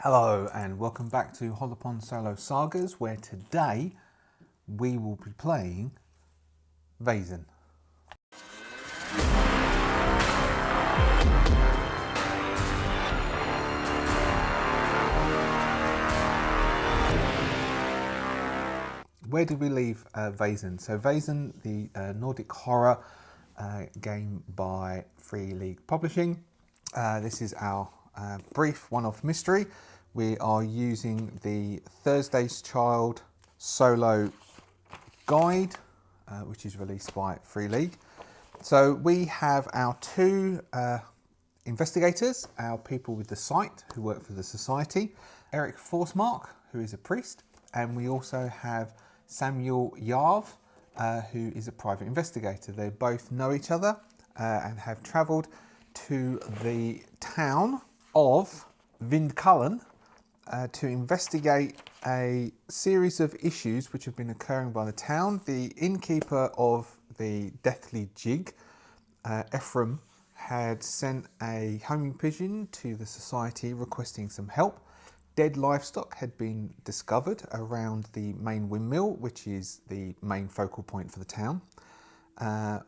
Hello and welcome back to Hollowponds Solo Sagas, where today we will be playing Vaesen. Where did we leave Vaesen? So Vaesen, the Nordic horror game by Free League Publishing. This is our brief one-off mystery. We are using the Thursday's Child solo guide, which is released by Free League. So we have our two investigators, our people with the site who work for the society, Eric Forsmark, who is a priest, and we also have Samuel Jarv, who is a private investigator. They both know each other and have travelled to the town of Vindkullen to investigate a series of issues which have been occurring by the town. The innkeeper of the Deathly Jig, Ephraim, had sent a homing pigeon to the society requesting some help. Dead livestock had been discovered around the main windmill, which is the main focal point for the town.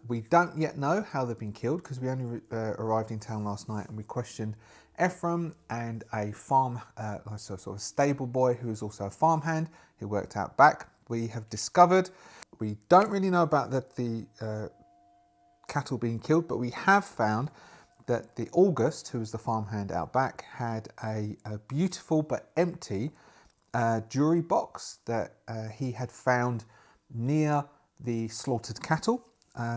We don't yet know how they've been killed because we only arrived in town last night, and we questioned Ephraim and a sort of stable boy who is also a farmhand who worked out back. We have discovered, we don't really know about the cattle being killed, but we have found that the August, who was the farmhand out back, had a beautiful but empty jury box that he had found near the slaughtered cattle.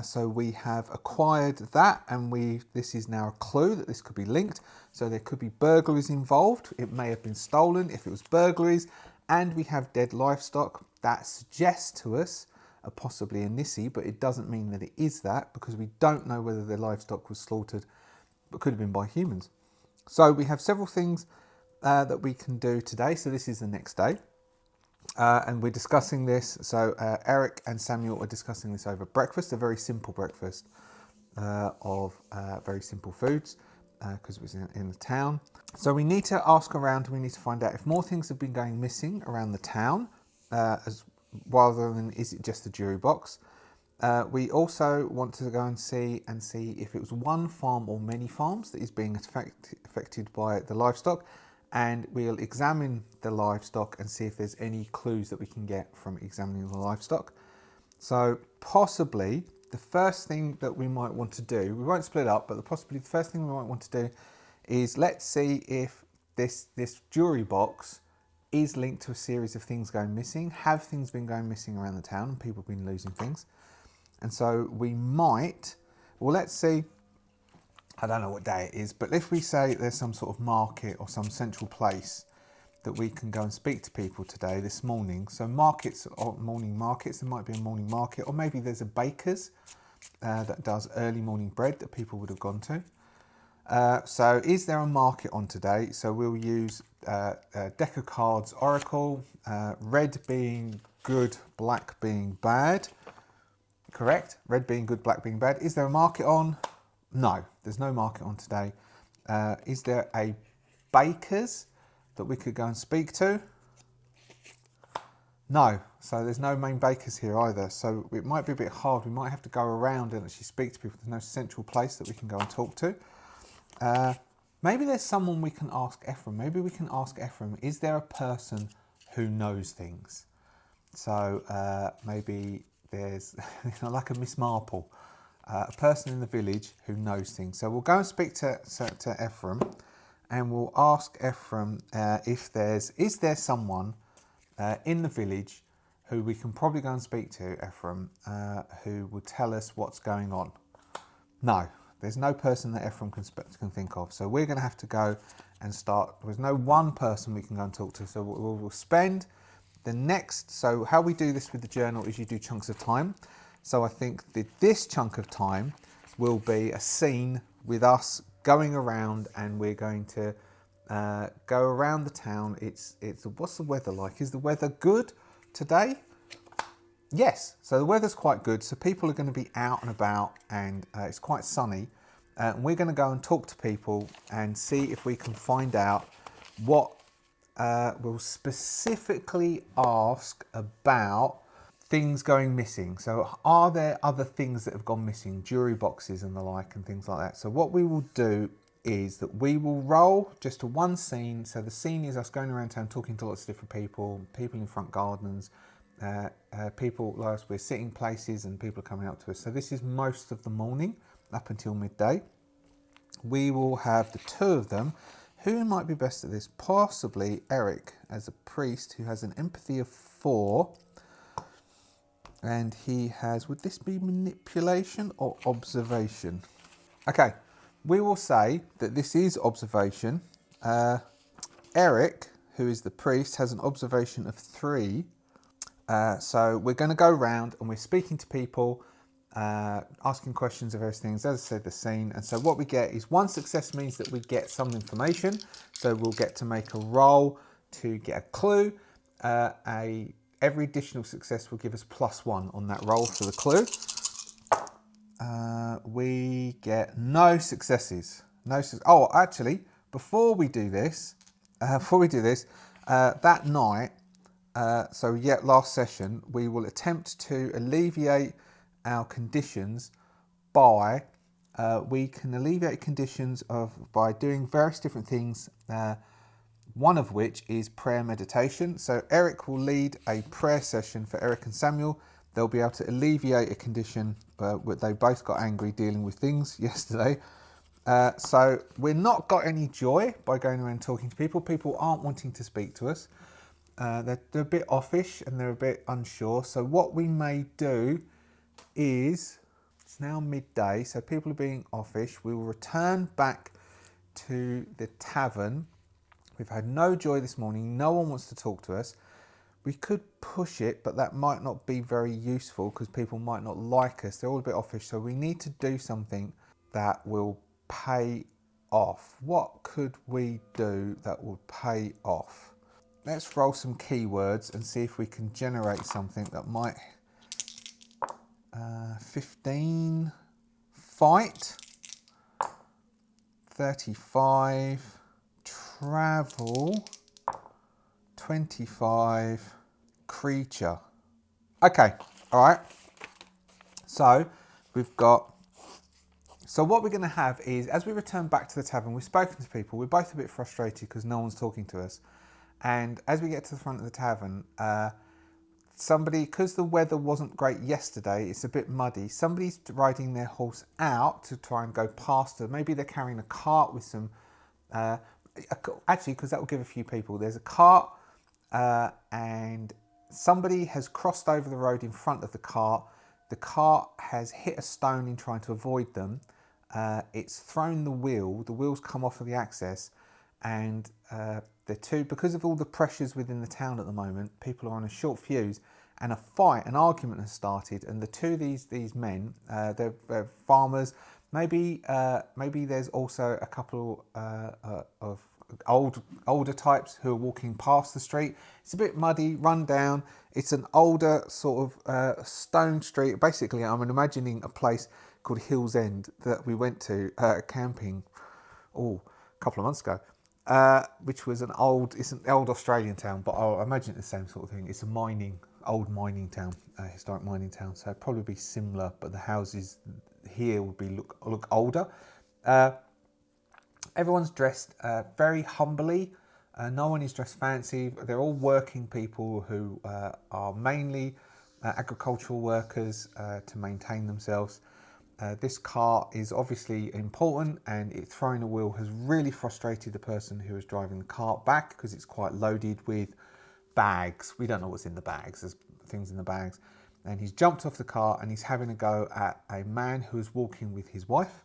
So we have acquired that, and this is now a clue that this could be linked. So there could be burglaries involved. It may have been stolen if it was burglaries, and we have dead livestock. That suggests to us possibly a Nissi, but it doesn't mean that it is that, because we don't know whether the livestock was slaughtered, but could have been by humans. So we have several things that we can do today. So this is the next day. And we're discussing this. So Eric and Samuel are discussing this over breakfast, a very simple breakfast of very simple foods, because it was in the town. So we need to ask around, we need to find out if more things have been going missing around the town, rather than is it just the jury box. We also want to go and see if it was one farm or many farms that is being affected by the livestock. And we'll examine the livestock and see if there's any clues that we can get from examining the livestock. So possibly the first thing that we might want to do, we won't split up, but possibly the first thing we might want to do is let's see if this jewelry box is linked to a series of things going missing. Have things been going missing around the town and people have been losing things? And so we might, well, let's see, I don't know what day it is, but if we say there's some sort of market or some central place that we can go and speak to people today, this morning. So markets or morning markets, there might be a morning market, or maybe there's a baker's that does early morning bread that people would have gone to. So is there a market on today? So we'll use deck of cards oracle, red being good, black being bad. Correct, red being good, black being bad. Is there a market on? No, there's no market on today. Is there a baker's that we could go and speak to? No, so there's no main bakers here either. So it might be a bit hard. We might have to go around and actually speak to people. There's no central place that we can go and talk to. Maybe there's someone we can ask Ephraim. Maybe we can ask Ephraim, is there a person who knows things? So maybe there's like a Miss Marple. A person in the village who knows things. So we'll go and speak to Ephraim, and we'll ask Ephraim if is there someone in the village who we can probably go and speak to, Ephraim, who will tell us what's going on. No, there's no person that Ephraim can think of. So we're going to have to go and start. There's no one person we can go and talk to. So we'll spend the next. So how we do this with the journal is you do chunks of time. So I think that this chunk of time will be a scene with us going around, and we're going to go around the town. It's what's the weather like? Is the weather good today? Yes, so the weather's quite good. So people are going to be out and about, and it's quite sunny. And we're going to go and talk to people and see if we can find out what will specifically ask about things going missing. So are there other things that have gone missing, jury boxes and the like and things like that. So what we will do is that we will roll just to one scene. So the scene is us going around town talking to lots of different people in front gardens, people like us, we're sitting places and people are coming up to us. So this is most of the morning up until midday. We will have the two of them. Who might be best at this? Possibly Eric as a priest who has an empathy of 4. And he has, would this be manipulation or observation? Okay, we will say that this is observation. Eric, who is the priest, has an observation of 3. So we're going to go around and we're speaking to people, asking questions of various things. As I said, the scene. And so what we get is 1 success means that we get some information. So we'll get to make a roll to get a clue. Every additional success will give us +1 on that roll for the clue. We get no successes. Oh, actually, before we do this, that night, so yet last session, we will attempt to alleviate our conditions by, we can alleviate conditions by doing various different things, one of which is prayer meditation. So Eric will lead a prayer session for Eric and Samuel. They'll be able to alleviate a condition where they both got angry dealing with things yesterday. So we're not got any joy by going around talking to people. People aren't wanting to speak to us. They're a bit offish and they're a bit unsure. So what we may do is, it's now midday, so people are being offish. We will return back to the tavern. We've had no joy this morning. No one wants to talk to us. We could push it, but that might not be very useful because people might not like us. They're all a bit offish. So we need to do something that will pay off. What could we do that will pay off? Let's roll some keywords and see if we can generate something that might... 15, fight, 35, travel, 25, creature. Okay, all right. So we've got... So what we're going to have is, as we return back to the tavern, we've spoken to people. We're both a bit frustrated because no one's talking to us. And as we get to the front of the tavern, somebody, because the weather wasn't great yesterday, it's a bit muddy. Somebody's riding their horse out to try and go past her. Maybe they're carrying a cart with some... actually, because that will give a few people. There's a cart and somebody has crossed over the road in front of the cart. The cart has hit a stone in trying to avoid them. It's thrown the wheel. The wheel's come off of the axis, and because of all the pressures within the town at the moment, people are on a short fuse, and an argument has started. And the two of these men, they're farmers. Maybe there's also a couple of older types who are walking past the street. It's a bit muddy, run down. It's an older sort of stone street. Basically, I'm imagining a place called Hill's End that we went to camping a couple of months ago, which was it's an old Australian town, but I imagine it's the same sort of thing. It's a old mining town, historic mining town. So it'd probably be similar, but the houses here would be look older. Everyone's dressed very humbly. No one is dressed fancy. They're all working people who are mainly agricultural workers to maintain themselves. This cart is obviously important, and throwing a wheel has really frustrated the person who is driving the cart back because it's quite loaded with bags. We don't know what's in the bags. There's things in the bags. And he's jumped off the cart and he's having a go at a man who's walking with his wife,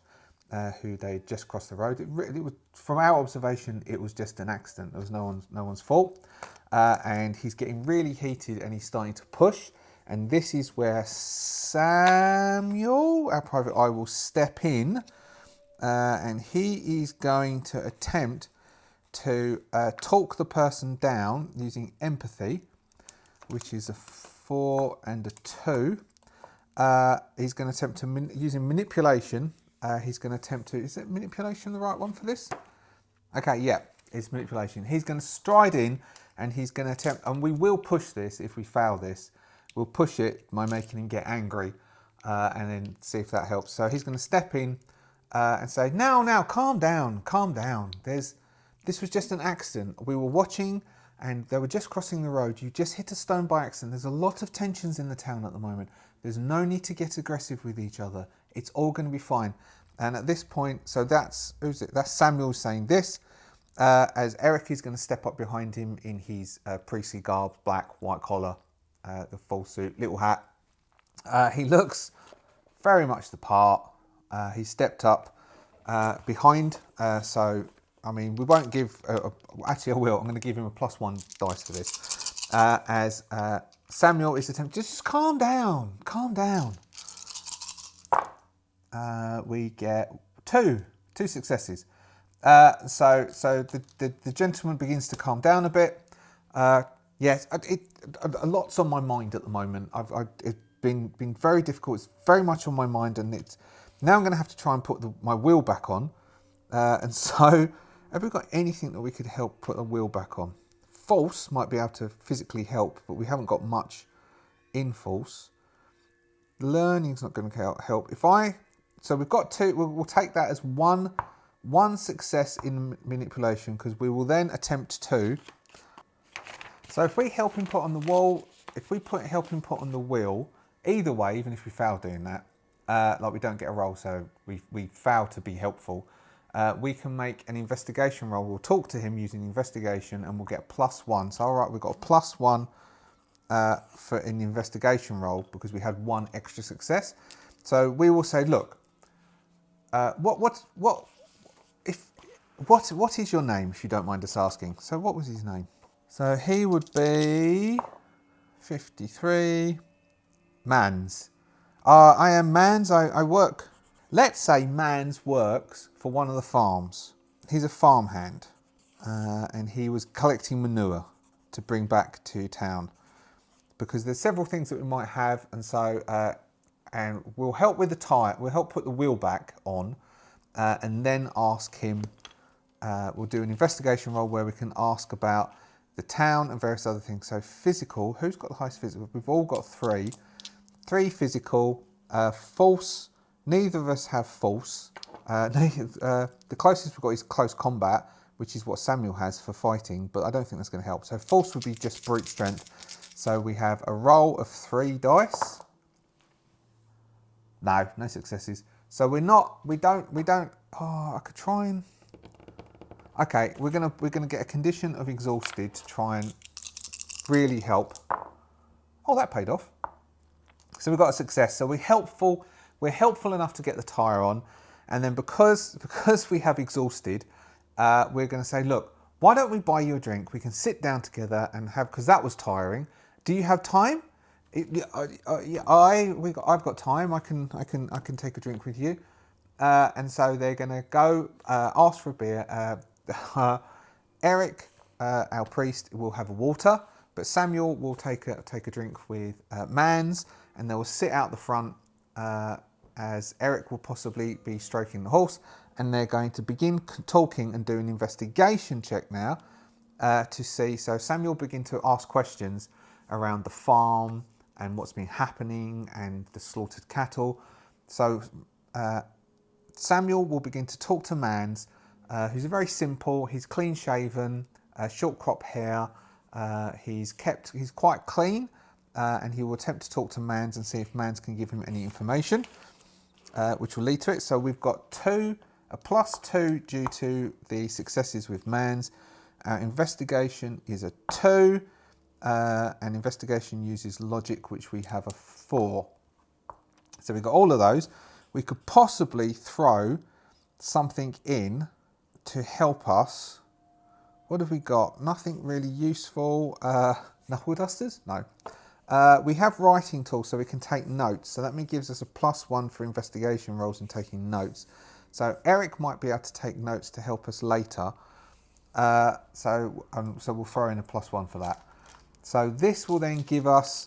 who they just crossed the road. It was, from our observation, it was just an accident. It was no one's fault. And he's getting really heated and he's starting to push. And this is where Samuel, our private eye, will step in. And he is going to attempt to talk the person down using empathy, which is a 4 and a 2. He's going to attempt to, using manipulation, he's going to attempt to... Is it manipulation the right one for this? Okay, yeah. is manipulation. He's going to stride in and he's going to attempt, and we will push this if we fail this. We'll push it by making him get angry and then see if that helps. So he's going to step in and say, now, calm down. This was just an accident. We were watching and they were just crossing the road. You just hit a stone by accident. There's a lot of tensions in the town at the moment. There's no need to get aggressive with each other. It's all going to be fine. And at this point, so that's Samuel saying this, as Eric is going to step up behind him in his priestly garb, black, white collar, the full suit, little hat. He looks very much the part. He stepped up behind, so I mean, we won't give, actually I will, I'm going to give him a +1 dice for this, as Samuel is attempting, just calm down. We get two successes. So the gentleman begins to calm down a bit. Yes, a lot's on my mind at the moment. It's been very difficult. It's very much on my mind, and it's now I'm going to have to try and put my wheel back on. And so, have we got anything that we could help put the wheel back on? False might be able to physically help, but we haven't got much in false. Learning's not going to help. So we've got two. We'll take that as one success in manipulation, because we will then attempt two. So if we help him put on the wall, if we help him put on the wheel, either way, even if we fail doing that, like we don't get a roll, so we fail to be helpful, we can make an investigation roll. We'll talk to him using investigation and we'll get +1. So all right, we've got a +1 for an investigation roll because we had one extra success. So we will say, look, what is your name, if you don't mind us asking? So what was his name? So he would be 53. Mans. I am Mans. I work. Let's say Mans works for one of the farms. He's a farmhand, and he was collecting manure to bring back to town, because there's several things that we might have, and so and we'll help with the tire. We'll help put the wheel back on, and then ask him. We'll do an investigation roll where we can ask about the town and various other things. So physical, who's got the highest physical? We've all got 3 physical, false, neither of us have false. The closest we've got is close combat, which is what Samuel has for fighting, but I don't think that's going to help. So false would be just brute strength. So we have a roll of 3 dice. No successes. So we don't, oh, I could try and, okay, we're gonna get a condition of exhausted to try and really help. Oh, that paid off. So we've got a success. So we're helpful enough to get the tire on, and then because we have exhausted, we're going to say, look, why don't we buy you a drink? We can sit down together and have, because that was tiring. Do you have time? I've got time. I can take a drink with you. And so they're going to go ask for a beer. Eric, our priest, will have a water, but Samuel will take a drink with Mans, and they will sit out the front as Eric will possibly be stroking the horse, and they're going to begin talking and do an investigation check now to see. So Samuel will begin to ask questions around the farm and what's been happening and the slaughtered cattle. So Samuel will begin to talk to Mans, who's very simple. He's clean shaven, short crop hair. He's quite clean, and he will attempt to talk to Mans and see if Mans can give him any information, which will lead to it. So we've got a +2 due to the successes with Mans. Investigation is a 2, and investigation uses logic, which we have a 4. So we've got all of those. We could possibly throw something in to help us. What have we got? Nothing really useful. Knuckle dusters? No. We have writing tools, so we can take notes. So that gives us a +1 for investigation rolls and taking notes. So Eric might be able to take notes to help us later. So we'll throw in a +1 for that. So this will then give us,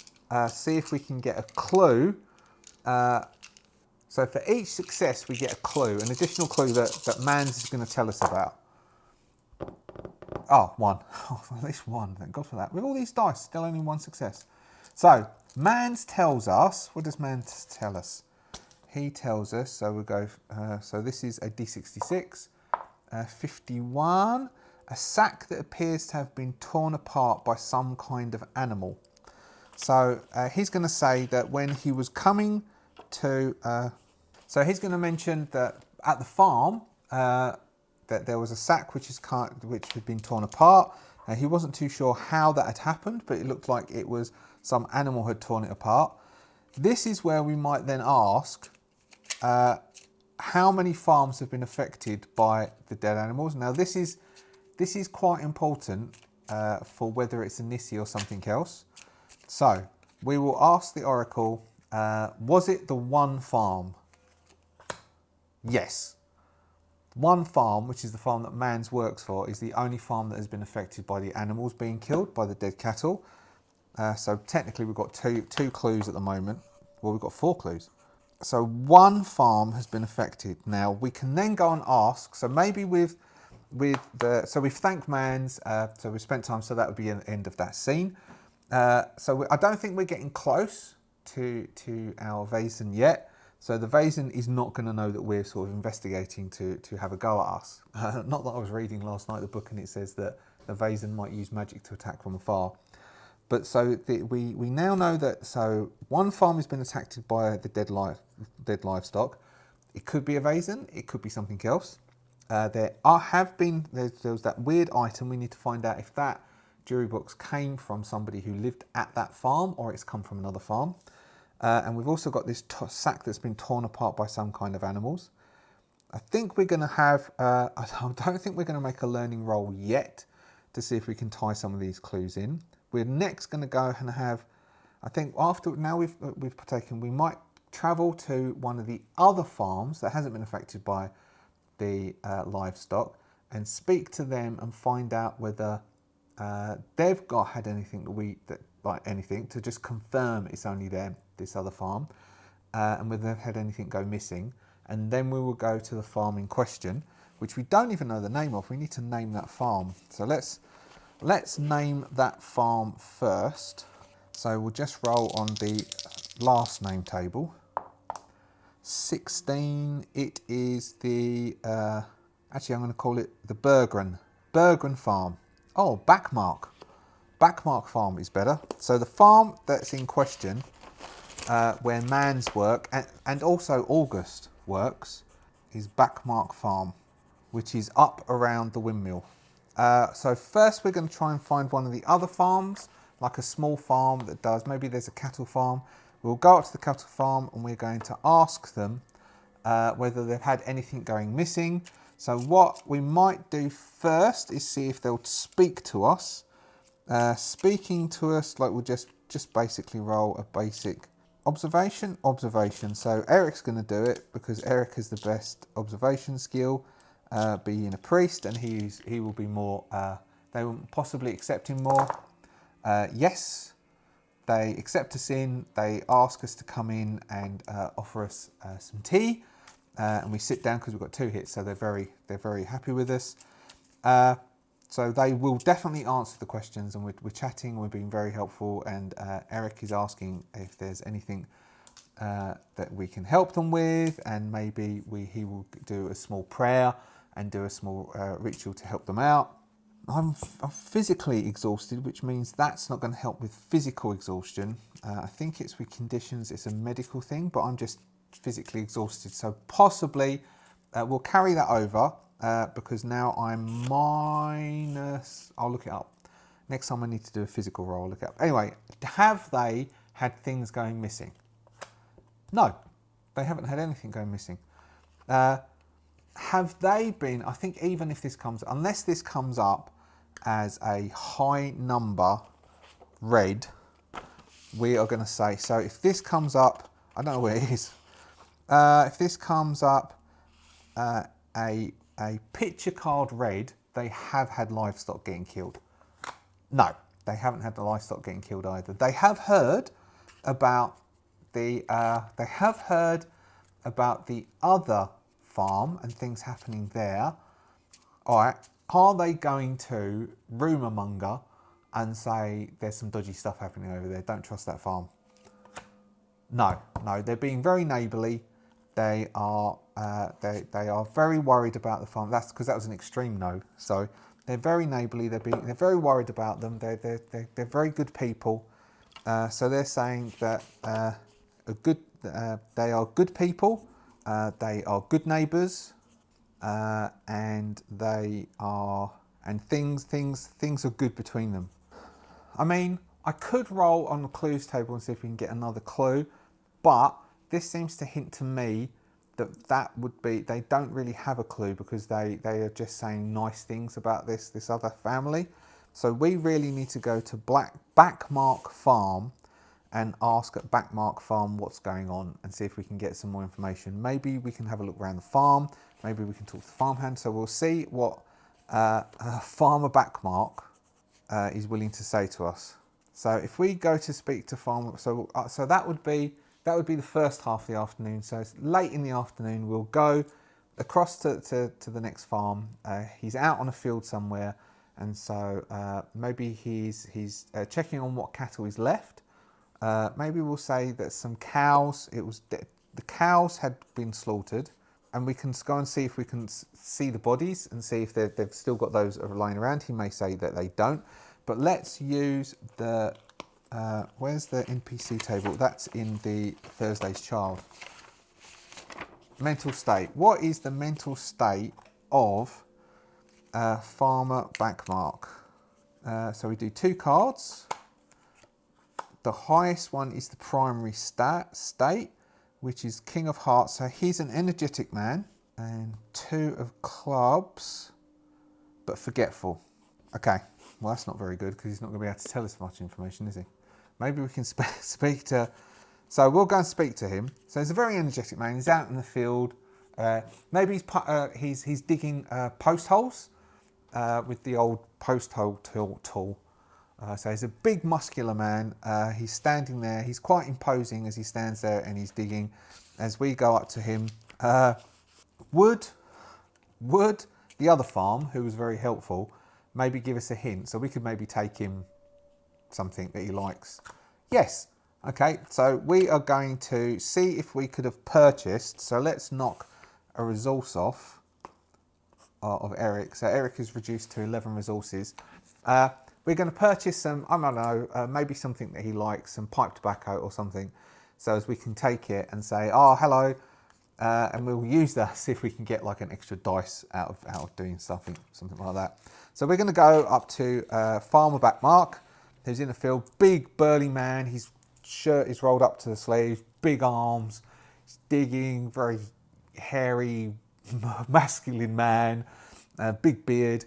see if we can get a clue. So for each success, we get a clue, an additional clue that Mans is going to tell us about. Oh, one. Oh, at least one. Thank God for that. With all these dice, still only one success. So, Mans tells us. What does Mans tell us? He tells us, so we'll go, so this is a D66, 51, a sack that appears to have been torn apart by some kind of animal. So he's going to say that when he was coming to, so he's going to mention that at the farm, that there was a sack which had been torn apart. He wasn't too sure how that had happened, but it looked like it was some animal had torn it apart. This is where we might then ask, how many farms have been affected by the dead animals? Now this is quite important for whether it's a Nissi or something else. So we will ask the oracle, was it the one farm? Yes. One farm, which is the farm that Mans works for, is the only farm that has been affected by the animals being killed, by the dead cattle. So technically we've got two clues at the moment. Well, we've got 4 clues. So one farm has been affected. Now we can then go and ask, so maybe so we've thanked Mans, so we've spent time, so that would be the end of that scene. So I don't think we're getting close to our Vaesen yet. So the Vaesen is not going to know that we're sort of investigating to have a go at us. Not that I was reading last night the book and it says that the Vaesen might use magic to attack from afar. But so we now know that, so one farm has been attacked by the dead livestock. It could be a Vaesen, it could be something else. There was that weird item. We need to find out if that jury box came from somebody who lived at that farm or it's come from another farm. And we've also got this sack that's been torn apart by some kind of animals. I think we're going to have, I don't think we're going to make a learning roll yet to see if we can tie some of these clues in. We're next going to go and have, I think after, now we've partaken, we might travel to one of the other farms that hasn't been affected by the livestock and speak to them and find out whether they've had anything anything to just confirm it's only them, this other farm, and whether they've had anything go missing. And then we will go to the farm in question, which we don't even know the name of. We need to name that farm. So let's name that farm first. So we'll just roll on the last name table. 16, it is the, actually I'm going to call it the Berggren Farm. Oh, Backmark Farm is better. So the farm that's in question, where Mans work and also August works, is Backmark Farm, which is up around the windmill. So first we're going to try and find one of the other farms, like a small farm that does, maybe there's a cattle farm. We'll go up to the cattle farm and we're going to ask them whether they've had anything going missing. So what we might do first is see if they'll speak to us. Speaking to us, like we'll just basically roll a basic observation. So Eric's going to do it because Eric has the best observation skill, being a priest, and he will be more, they will possibly accept him more. Yes, they accept us in, they ask us to come in and offer us some tea, and we sit down because we've got 2 hits, so they're very happy with us. So they will definitely answer the questions, and we're chatting, we're being very helpful, and Eric is asking if there's anything that we can help them with, and maybe he will do a small prayer and do a small ritual to help them out. I'm physically exhausted, which means that's not going to help with physical exhaustion. I think it's with conditions, it's a medical thing, but I'm just physically exhausted. So possibly we'll carry that over because now I'm minus, I'll look it up. Next time I need to do a physical roll, I'll look it up. Anyway, have they had things going missing? No, they haven't had anything going missing. Have they been, I think even if this comes, unless this comes up as a high number red, we are going to say, so if this comes up, I don't know where it is, if this comes up a picture card red, they have had livestock getting killed. No, they haven't had the livestock getting killed either. They have heard about the other farm and things happening there. All right, Are they going to rumour monger and say there's some dodgy stuff happening over there? Don't trust that farm. No, they're being very neighbourly. They are very worried about the farm. That's because that was an extreme no. So they're very neighbourly. They're very worried about them. They're very good people. So they're saying that they are good people. They are good neighbours, and things are good between them. I mean, I could roll on the clues table and see if we can get another clue, but this seems to hint to me that would be, they don't really have a clue because they are just saying nice things about this other family. So we really need to go to Backmark Farm and ask at Backmark Farm what's going on and see if we can get some more information. Maybe we can have a look around the farm. Maybe we can talk to the farmhand. So we'll see what Farmer Backmark is willing to say to us. So if we go to speak to Farmer, so that would be the first half of the afternoon. So it's late in the afternoon. We'll go across to the next farm. He's out on a field somewhere, and so maybe he's checking on what cattle is left. Maybe we'll say that some cows. The cows had been slaughtered, and we can go and see if we can see the bodies and see if they've still got those lying around. He may say that they don't, but let's use the. Where's the NPC table? That's in the Thursday's Child. Mental state. What is the mental state of Farmer Backmark? So we do 2 cards. The highest one is the primary state, which is King of Hearts. So he's an energetic man. And 2 of clubs, but forgetful. Okay, well that's not very good because he's not going to be able to tell us much information, is he? Maybe we can speak to... So we'll go and speak to him. So he's a very energetic man. He's out in the field. Maybe he's digging post holes with the old post hole tool. So he's a big muscular man. He's standing there. He's quite imposing as he stands there and he's digging. As we go up to him, would the other farm, who was very helpful, maybe give us a hint? So we could maybe take him something that he likes. Yes. Okay, so we are going to see if we could have purchased. So let's knock a resource off of Eric. So Eric is reduced to 11 resources. We're going to purchase some, I don't know, maybe something that he likes, some pipe tobacco or something. So as we can take it and say, oh, hello. And we'll use that, see if we can get like an extra dice out of doing something like that. So we're going to go up to Farmer Backmark, who's in the field. Big burly man. His shirt is rolled up to the sleeves, big arms. He's digging, very hairy, masculine man, big beard.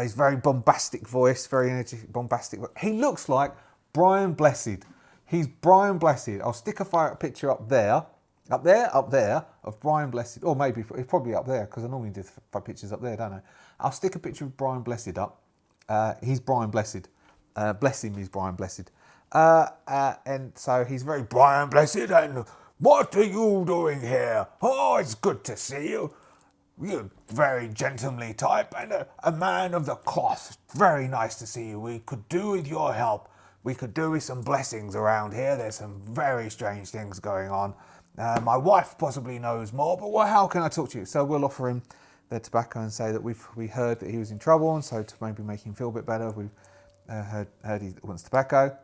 He's very bombastic voice, very energetic, bombastic. He looks like Brian Blessed. He's Brian Blessed. I'll stick a picture up there, of Brian Blessed, or maybe he's probably up there because I normally do pictures up there, don't I? I'll stick a picture of Brian Blessed up. He's Brian Blessed. Bless him, he's Brian Blessed. And so he's very Brian Blessed. And what are you doing here? Oh, it's good to see you. You're very gentlemanly type and a man of the cloth. Very nice to see you. We could do with your help. We could do with some blessings around here. There's some very strange things going on. My wife possibly knows more, but how can I talk to you? So we'll offer him the tobacco and say that we heard that he was in trouble, and so to maybe make him feel a bit better, we've heard he wants tobacco.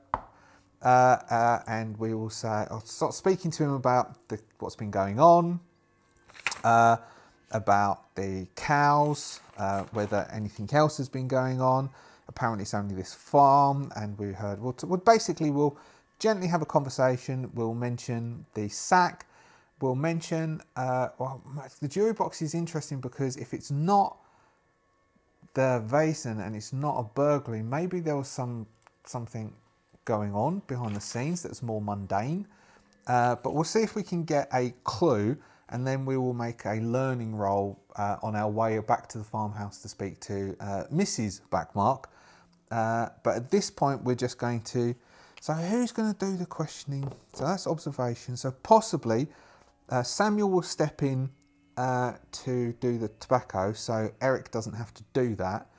And we will say, I'll start speaking to him about what's been going on, about the cows, whether anything else has been going on. Apparently it's only this farm, and we heard, we'll gently have a conversation. We'll mention the sack. We'll mention, the jury box is interesting because if it's not the Vaesen and it's not a burglary, maybe there was something going on behind the scenes that's more mundane. But we'll see if we can get a clue, and then we will make a learning roll on our way back to the farmhouse to speak to Mrs. Backmark. But at this point, we're just going to... So who's going to do the questioning? So that's observation. So possibly Samuel will step in to do the tobacco, so Eric doesn't have to do that.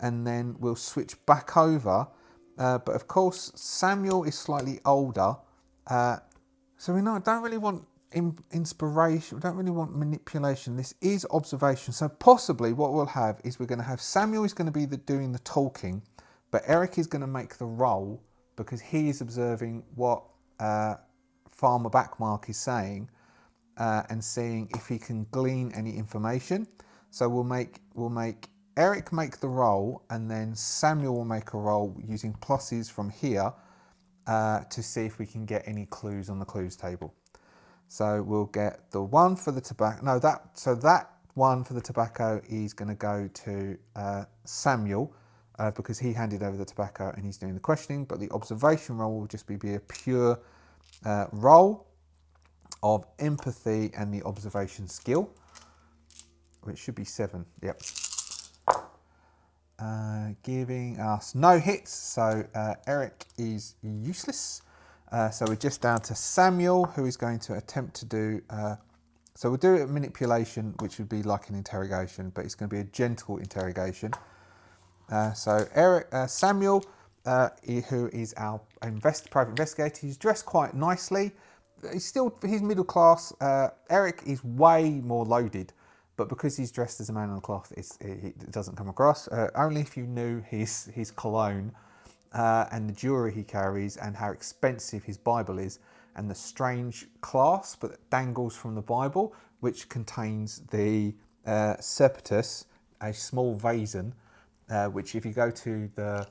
And then we'll switch back over. But of course, Samuel is slightly older. So we don't really want inspiration. We don't really want manipulation. This is observation. So possibly what we'll have is we're going to have Samuel is going to be doing the talking, but Eric is going to make the roll because he is observing what Farmer Backmark is saying and seeing if he can glean any information. So we'll make Eric make the roll, and then Samuel will make a roll using pluses from here to see if we can get any clues on the clues table. So we'll get the one for the tobacco. No, that one for the tobacco is going to go to Samuel because he handed over the tobacco and he's doing the questioning. But the observation roll will just be a pure roll of empathy and the observation skill, which should be 7. Yep. Giving us no hits, so Eric is useless. So we're just down to Samuel, who is going to attempt to do. So we'll do a manipulation, which would be like an interrogation, but it's going to be a gentle interrogation. So Samuel, who is our private investigator, he's dressed quite nicely. He's middle class. Eric is way more loaded. But because he's dressed as a man on cloth, it doesn't come across. Only if you knew his cologne and the jewellery he carries and how expensive his Bible is and the strange clasp that dangles from the Bible, which contains the Serpetus, a small Vaesen, which if you go to the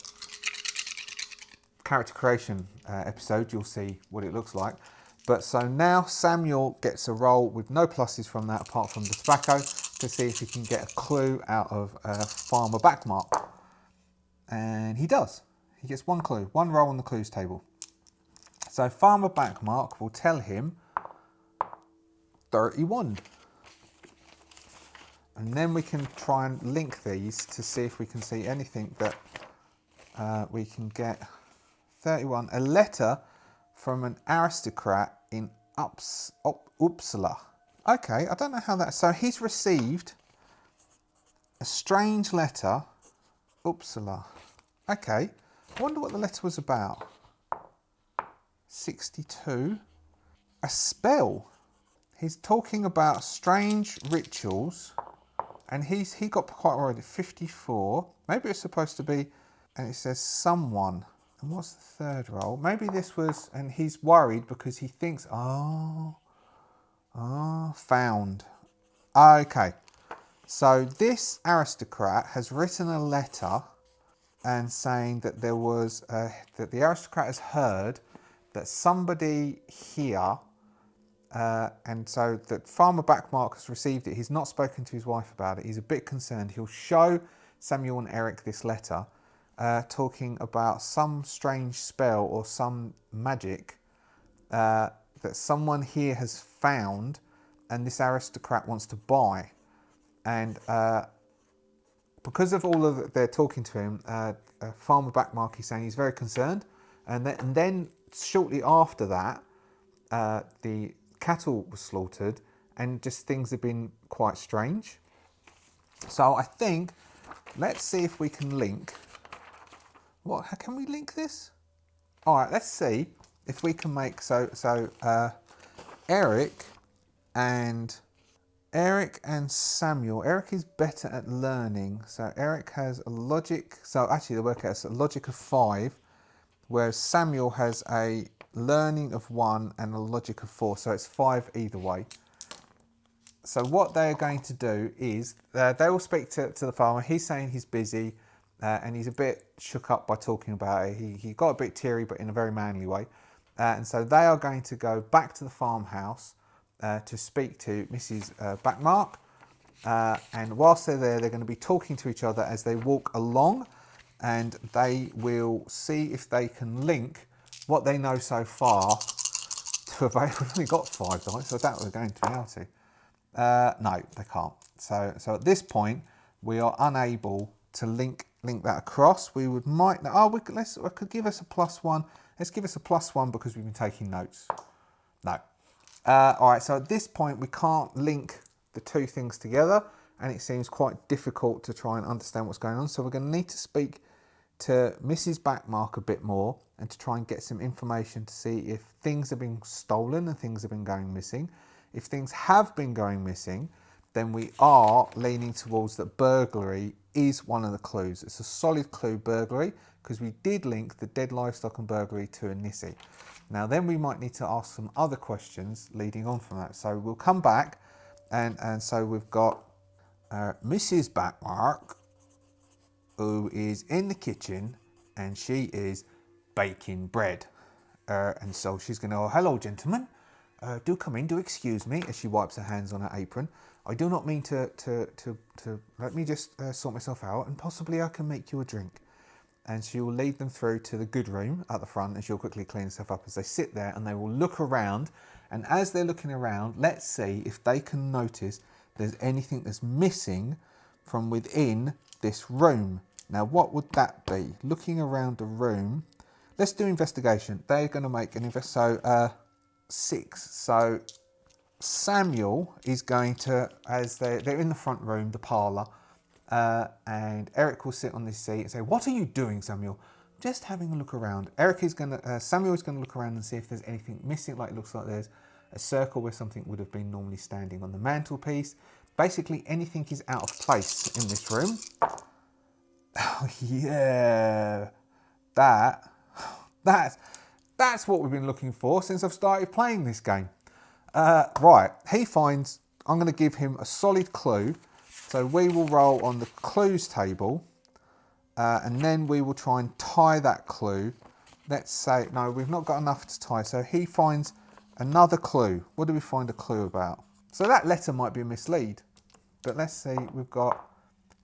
character creation episode, you'll see what it looks like. But so now Samuel gets a roll with no pluses from that apart from the tobacco to see if he can get a clue out of Farmer Backmark. And he does. He gets one clue, one roll on the clues table. So Farmer Backmark will tell him 31. And then we can try and link these to see if we can see anything that we can get. 31, a letter from an aristocrat in Uppsala. Okay, I don't know how that... So he's received a strange letter. Uppsala. Okay, I wonder what the letter was about. 62. A spell. He's talking about strange rituals. And he got quite worried at 54. Maybe it's supposed to be... And it says someone. And what's the third roll? Maybe this was, and he's worried because he thinks, found. Okay. So this aristocrat has written a letter and saying that there was, that the aristocrat has heard that somebody here, and so that Farmer Backmark has received it. He's not spoken to his wife about it. He's a bit concerned. He'll show Samuel and Eric this letter. Talking about some strange spell or some magic that someone here has found and this aristocrat wants to buy. And because of all of that they're talking to him, Farmer Backmark is saying he's very concerned. And then shortly after that, the cattle were slaughtered and just things have been quite strange. So I think, let's see if we can link... How can we link this? All right, let's see if we can make Eric and Samuel. Eric is better at learning, so Eric has a logic. So actually, they work out a logic of 5, whereas Samuel has a learning of 1 and a logic of 4. So it's 5 either way. So what they are going to do is they will speak to the farmer. He's saying he's busy. And he's a bit shook up by talking about it. He got a bit teary, but in a very manly way. And so they are going to go back to the farmhouse to speak to Mrs. Backmark. And whilst they're there, they're going to be talking to each other as they walk along. And they will see if they can link what they know so far to we've only got 5 dice, so I doubt we're going to be able to. No, they can't. So at this point, we are unable to link that across. I could give us a +1. Let's give us a +1 because we've been taking notes. No. All right, so at this point we can't link the two things together, and it seems quite difficult to try and understand what's going on. So we're going to need to speak to Mrs. Backmark a bit more and to try and get some information to see if things have been stolen and things have been going missing. If things have been going missing, then we are leaning towards that burglary is one of the clues. It's a solid clue, burglary, because we did link the dead livestock and burglary to a Nissi. Now then we might need to ask some other questions leading on from that. So we'll come back and so we've got Mrs. Backmark, who is in the kitchen and she is baking bread. And so she's going to go, hello gentlemen, do come in, do excuse me, as she wipes her hands on her apron. I do not mean to let me just sort myself out, and possibly I can make you a drink. And she will lead them through to the good room at the front, and she'll quickly clean herself up as they sit there, and they will look around. And as they're looking around, let's see if they can notice there's anything that's missing from within this room. Now, what would that be? Looking around the room. Let's do investigation. They're going to make an so 6. So Samuel is going to, as they're in the front room, the parlour, and Eric will sit on this seat and say, "What are you doing, Samuel?" "Just having a look around." Samuel is going to look around and see if there's anything missing. Like, it looks like there's a circle where something would have been normally standing on the mantelpiece. Basically, anything is out of place in this room. Oh, yeah, that's what we've been looking for since I've started playing this game. Right, he finds, I'm going to give him a solid clue. So we will roll on the clues table, and then we will try and tie that clue. Let's say, no, we've not got enough to tie. So he finds another clue. What do we find a clue about? So that letter might be a mislead. But let's see, we've got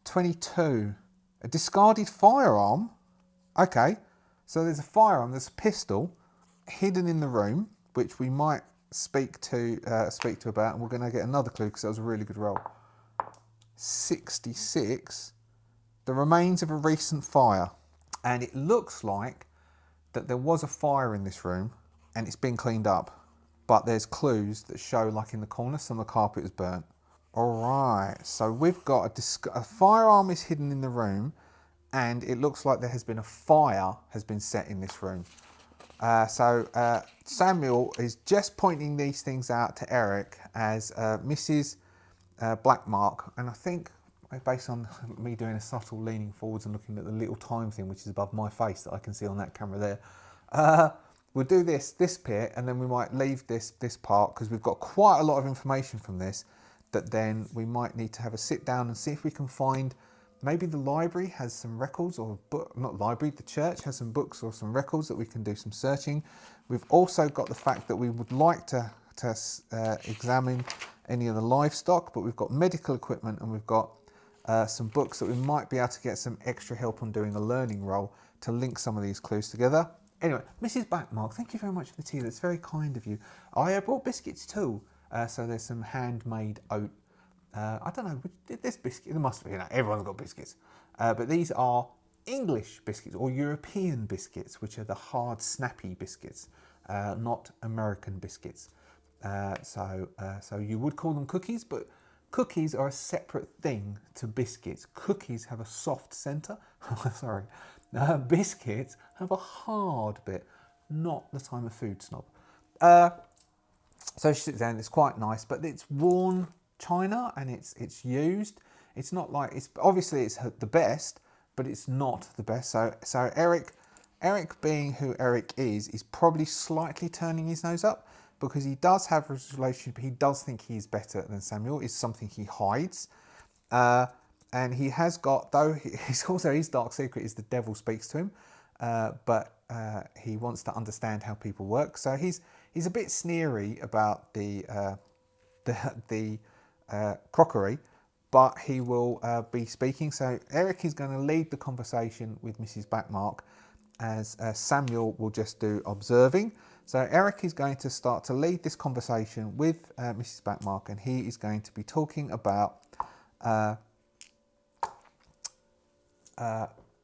22. A discarded firearm. Okay, so there's a firearm, there's a pistol hidden in the room, which we might speak to about, and we're going to get another clue because that was a really good roll. 66. The remains of a recent fire, and it looks like that there was a fire in this room, and it's been cleaned up. But there's clues that show, like in the corner, some of the carpet is burnt. All right, so we've got a firearm is hidden in the room, and it looks like there has been a fire has been set in this room. So Samuel is just pointing these things out to Eric as Mrs. Blackmark, and I think based on me doing a subtle leaning forwards and looking at the little time thing which is above my face that I can see on that camera there, we'll do this bit, and then we might leave this part because we've got quite a lot of information from this that then we might need to have a sit down and see if we can find. Maybe the library has some records, or not library, the church has some books or some records that we can do some searching. We've also got the fact that we would like to examine any of the livestock, but we've got medical equipment, and we've got some books that we might be able to get some extra help on doing a learning role to link some of these clues together. Anyway, Mrs. Backmark, thank you very much for the tea. That's very kind of you. I brought biscuits too. So there's some handmade oat. I don't know, this biscuit, there must be, everyone's got biscuits. But these are English biscuits or European biscuits, which are the hard, snappy biscuits, not American biscuits. So you would call them cookies, but cookies are a separate thing to biscuits. Cookies have a soft centre. Sorry. Biscuits have a hard bit, not the time of food snob. So she sits down, it's quite nice, but it's worn china and it's used. It's not like, it's obviously it's the best, but it's not the best. So Eric being who Eric is probably slightly turning his nose up because he does have a relationship. He does think he's better than Samuel. It's something he hides. And he has got, though, he's also, his dark secret is the devil speaks to him. But he wants to understand how people work. So he's a bit sneery about the crockery, but he will be speaking. So Eric is going to lead the conversation with Mrs. Backmark, as Samuel will just do observing. So Eric is going to start to lead this conversation with Mrs. Backmark, and he is going to be talking about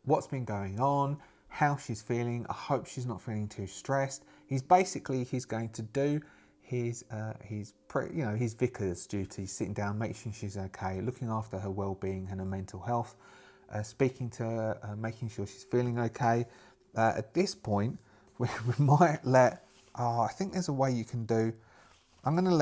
what's been going on, how she's feeling. I hope she's not feeling too stressed. He's going to do his his vicar's duties, sitting down, making sure she's okay, looking after her well-being and her mental health, speaking to her, making sure she's feeling okay. At this point, we might let. I think there's a way you can do. I'm going to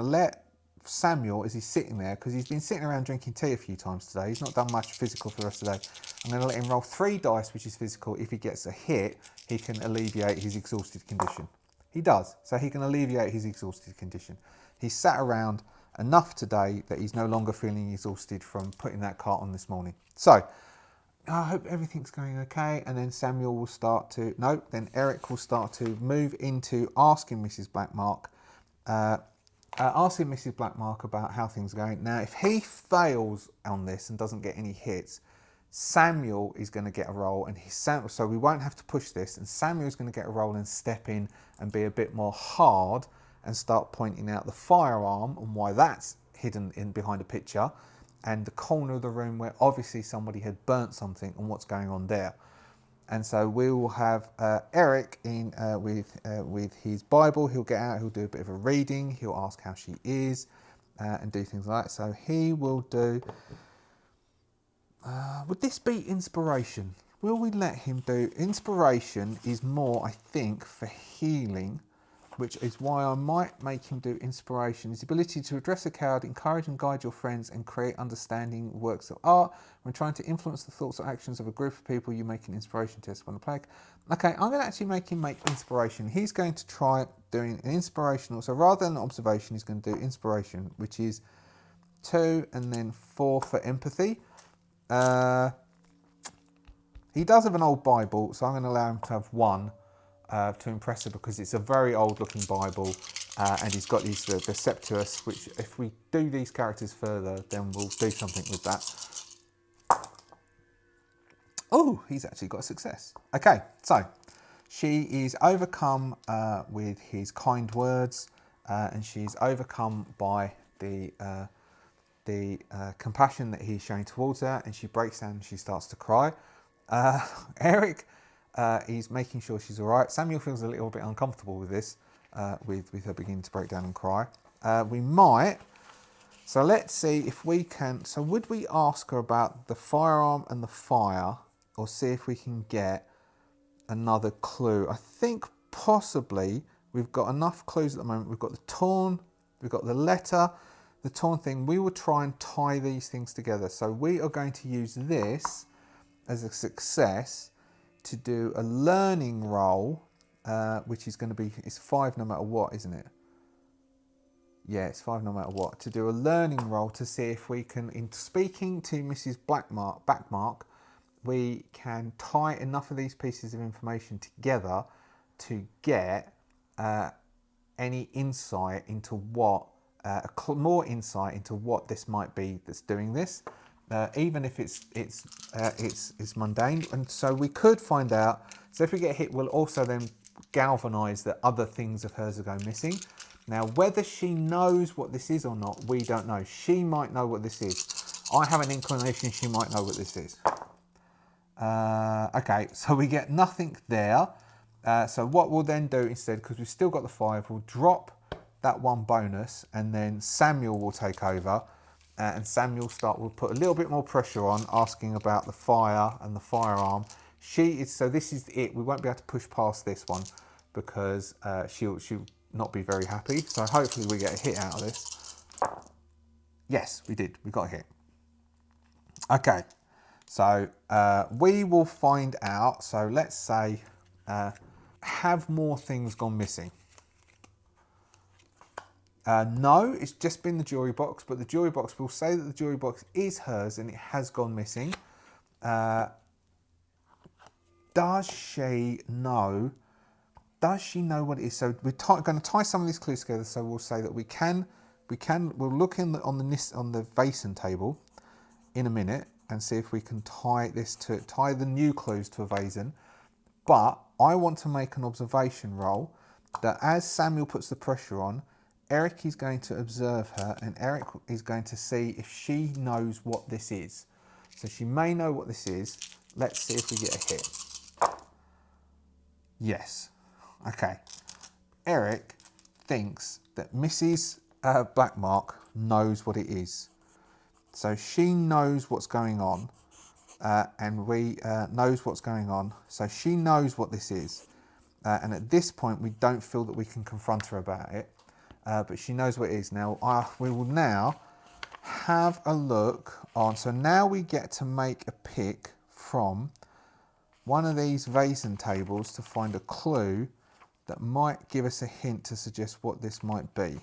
let Samuel, as he's sitting there, because he's been sitting around drinking tea a few times today. He's not done much physical for the rest of the day. I'm going to let him roll 3 dice, which is physical. If he gets a hit, he can alleviate his exhausted condition. He does, so he can alleviate his exhausted condition. He's sat around enough today that he's no longer feeling exhausted from putting that cart on this morning. So, I hope everything's going okay. And then Samuel will start to, then Eric will start to move into asking Mrs. Blackmark about how things are going. Now, if he fails on this and doesn't get any hits, Samuel is going to get a roll, and so we won't have to push this, and Samuel's going to get a roll and step in and be a bit more hard and start pointing out the firearm and why that's hidden in behind a picture, and the corner of the room where obviously somebody had burnt something and what's going on there. And so we will have Eric in with his Bible. He'll get out, he'll do a bit of a reading, he'll ask how she is, and do things like that. So he will do... would this be inspiration? Will we let him do... Inspiration is more, I think, for healing, which is why I might make him do inspiration. His ability to address a crowd, encourage and guide your friends, and create understanding works of art. When trying to influence the thoughts or actions of a group of people, you make an inspiration test when the plague. Okay, I'm going to actually make him make inspiration. He's going to try doing an inspirational. So rather than observation, he's going to do inspiration, which is 2 and then 4 for empathy. He does have an old Bible, so I'm going to allow him to have 1. To impress her, because it's a very old looking Bible, and he's got these the Septuus, which if we do these characters further, then we'll do something with that. Oh, he's actually got a success. Okay, so she is overcome with his kind words, and she's overcome by the compassion that he's showing towards her, and she breaks down and she starts to cry. Eric he's making sure she's all right. Samuel feels a little bit uncomfortable with this, with her beginning to break down and cry. We might. So let's see if we can. So would we ask her about the firearm and the fire, or see if we can get another clue? I think possibly we've got enough clues at the moment. We've got the torn, we've got the letter, the torn thing. We will try and tie these things together. So we are going to use this as a success to do a learning roll, which is going to be, it's 5 no matter what, isn't it? Yeah, it's 5 no matter what. To do a learning roll to see if we can, in speaking to Mrs. Backmark, we can tie enough of these pieces of information together to get any insight into what, more insight into what this might be that's doing this. Even if it's mundane, and so we could find out. So if we get hit, we'll also then galvanise that other things of hers are going missing. Now, whether she knows what this is or not, we don't know. She might know what this is. I have an inclination she might know what this is. Okay, so we get nothing there. So what we'll then do instead, because we've still got the 5, we'll drop that 1 bonus, and then Samuel will take over. And Samuel will put a little bit more pressure on, asking about the fire and the firearm. So this is it. We won't be able to push past this one because she'll not be very happy. So hopefully we get a hit out of this. Yes, we did. We got a hit. Okay, so we will find out. So let's say, have more things gone missing? No, it's just been the jewellery box, but the jewellery box will say that the jewellery box is hers and it has gone missing. Does she know? Does she know what it is? So we're going to tie some of these clues together. So we'll say that we'll look on the Vaesen table in a minute and see if we can tie the new clues to a Vaesen. But I want to make an observation roll that as Samuel puts the pressure on, Eric is going to observe her, and Eric is going to see if she knows what this is. So she may know what this is. Let's see if we get a hit. Yes. Okay. Eric thinks that Mrs. Blackmark knows what it is. So she knows what's going on, and we knows what's going on. So she knows what this is. And at this point, we don't feel that we can confront her about it, but she knows what it is. Now, we will now have a look on. So now we get to make a pick from one of these Vaesen tables to find a clue that might give us a hint to suggest what this might be.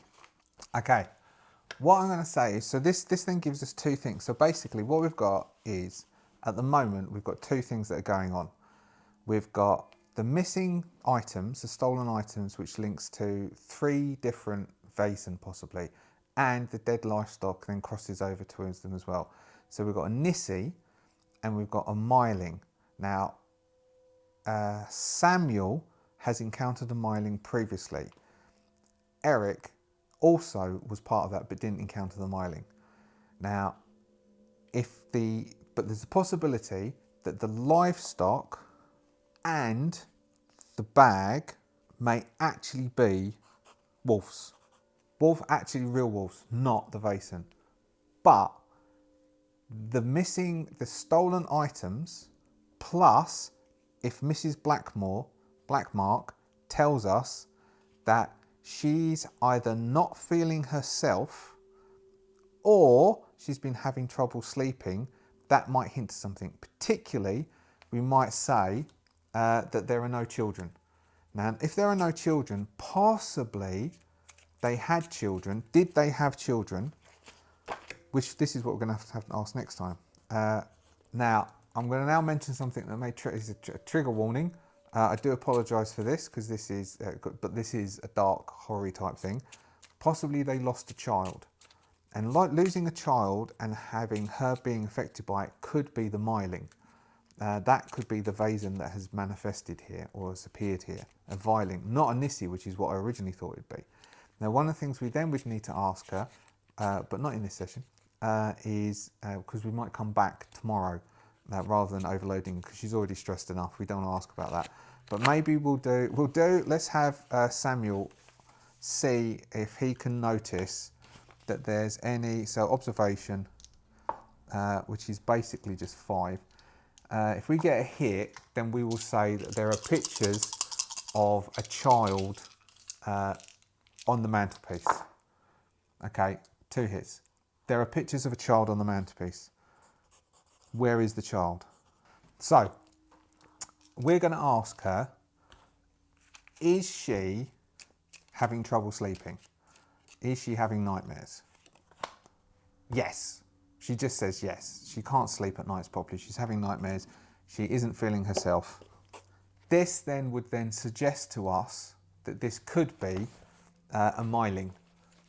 Okay, what I'm going to say is, so this then gives us two things. So basically what we've got is, at the moment, we've got two things that are going on. We've got the missing items, the stolen items, which links to 3 different Vaesen possibly, and the dead livestock then crosses over towards them as well. So we've got a Nissi and we've got a Myling. Now, Samuel has encountered a Myling previously. Eric also was part of that but didn't encounter the Myling. Now, but there's a possibility that the livestock and the bag may actually be wolves. Actually real wolves, not the Vaesen. But the stolen items, plus if Mrs. Blackmark tells us that she's either not feeling herself or she's been having trouble sleeping, that might hint to something. Particularly, we might say that there are no children. Now, if there are no children, possibly they had children. Did they have children? Which this is what we're going to have to ask next time. Now, I'm going to now mention something that may is a trigger warning. I do apologise for this because this is, but this is a dark horror type thing. Possibly they lost a child, and like losing a child and having her being affected by it could be the Myling. That could be the Vaesen that has manifested here or has appeared here. A Myling, not a Nissi, which is what I originally thought it'd be. Now, one of the things we then would need to ask her, but not in this session, is because we might come back tomorrow rather than overloading, because she's already stressed enough. We don't want to ask about that. But maybe let's have Samuel see if he can notice that there's any, so observation, which is basically just 5. If we get a hit, then we will say that there are pictures of a child on the mantelpiece. Okay, 2 hits. There are pictures of a child on the mantelpiece. Where is the child? So, we're going to ask her, is she having trouble sleeping? Is she having nightmares? Yes. She just says yes. She can't sleep at nights properly. She's having nightmares. She isn't feeling herself. This then would then suggest to us that this could be a Myling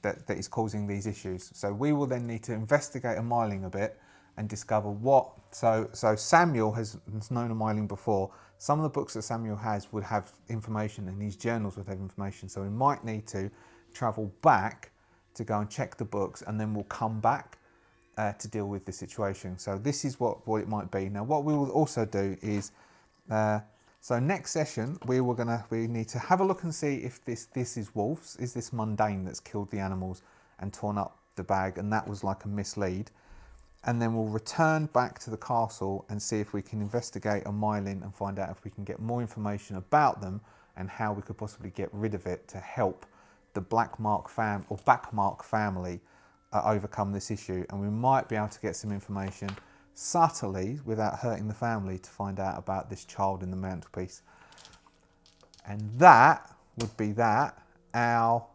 that is causing these issues. So we will then need to investigate a Myling a bit and discover what. So Samuel has known a Myling before. Some of the books that Samuel has would have information, and these journals would have information. So we might need to travel back to go and check the books, and then we'll come back to deal with the situation. So this is what it might be. Now, what we will also do is, so next session we need to have a look and see if this is wolves. Is this mundane that's killed the animals and torn up the bag, and that was like a mislead? And then we'll return back to the castle and see if we can investigate a Myling and find out if we can get more information about them and how we could possibly get rid of it to help the Backmark family overcome this issue. And we might be able to get some information subtly without hurting the family to find out about this child in the mantelpiece. And that would be our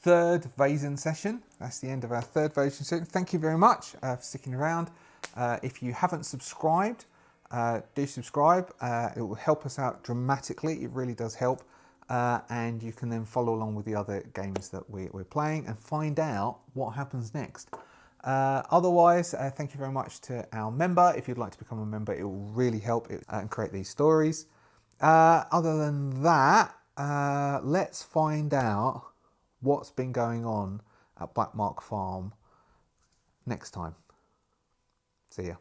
3rd Vaesen session. That's the end of our 3rd Vaesen session. Thank you very much for sticking around. If you haven't subscribed, do subscribe. It will help us out dramatically. It really does help. And you can then follow along with the other games that we're playing and find out what happens next. Otherwise, thank you very much to our member. If you'd like to become a member, it will really help and create these stories. Other than that, let's find out what's been going on at Blackmark Farm next time. See ya.